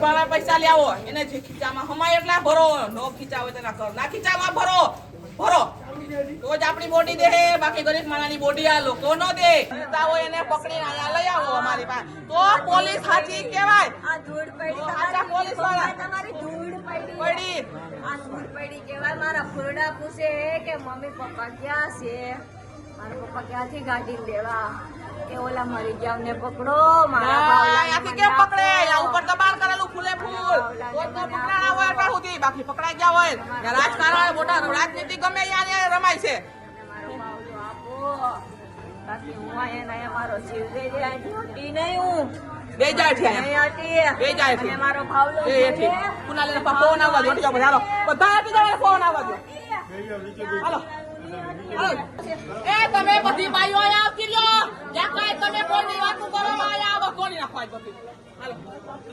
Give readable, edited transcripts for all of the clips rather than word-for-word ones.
ભાડા પૈસા લેવો એને જે ખીચામાં હમાય એટલા ભરો નો ખીચા હોય તેના કર ના ખીચામાં ભરો ભરો તો જ આપણી બોડી દે બાકી ગરીબ માણાની બોડી આ લોકો નો દે હોય એને પકડીને અહીંયા લઈ આવો અમારી પાસે તો પોલીસ સાચી કહેવાય આ ધૂળ પડી સાચા પોલીસ વાળા તમારી ધૂળ પડી પડી આ ધૂળ પડી કહેવાય મારા ફોરડા પૂછે કે મમ્મી પપ્પા ક્યાં છે મારા પપ્પા ક્યાંથી ગાડી લેવા કે ઓલા મરી ગયા ને પકડો મારા આથી કેમ પકડે આ ઉપર દબાણ કરેલું ફૂલે ફૂલ તો પકડાણા હોય એટલા સુધી બાકી પકડાઈ ગયા હોય રાજકારણ મોટા રાજનીતિ ગમે ત્યાં રમાય છે મારો બાવલો આપો બાકી હું અહીંયા મારો જીવ દઈ દે હતી નહીં હું બે જાય છે બે જાય છે મારો ભાવલો એ કુના લઈને ફોન આવવા દો બધા હાલો બધા આપી દેવા ફોન આવવા દો હાલો એ તમે બધી બાઈઓ આયા આવતી લ્યો જ્યાં કાઈ તમે કોઈની વાતો કરો આયા આવો કોની નાખવા બધી હાલો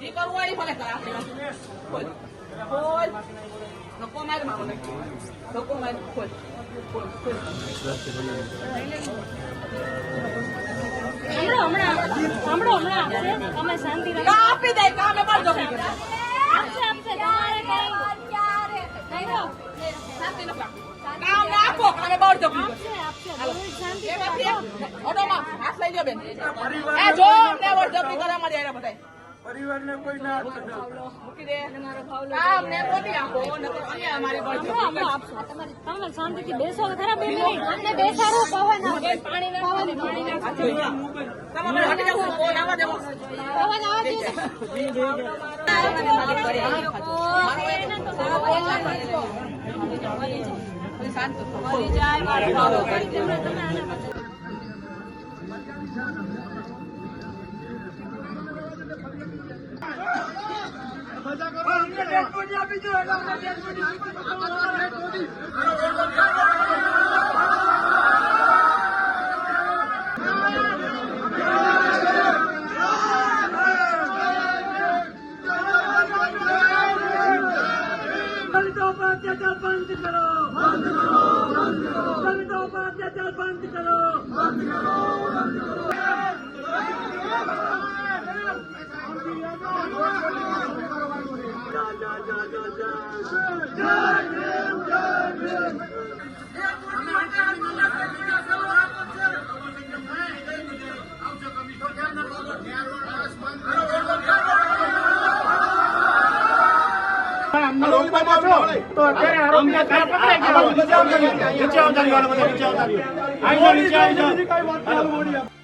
ઈ કરવું હોય ભલે કર આપણી વાત બોલ બોલ નકો માર મારો નકો માર બોલ બોલ હમણાં તમે શાંતિ રાખો આપી દે કામે પર જો આપશે તમારે કઈ નહીં રહો શાંતિ ન રાખો કામ નાખો કામે બળ જો આપશે શાંતિ ઓટોમાં હાથ લઈ લ્યો બેન એ જો ને વળજબરી કરે મારી આયા બધાય પરિવારને કોઈ ના મૂકી દે કામ ને બોલી આપો નકર અમે અમારી બળજબરી તમે શાંતિથી બેસો ખરા બેન અમને બેસાડો પવન આવે પાણી ના તમે હટી જાવ ફોન આવવા દેવો પવન આવે દલિતોं પર અત્યાચાર બંધ કરો દલિતોં પર અત્યાચાર બંધ કરો તો અત્યારે આરોપી પકડાઈ ગયા નીચે આવતા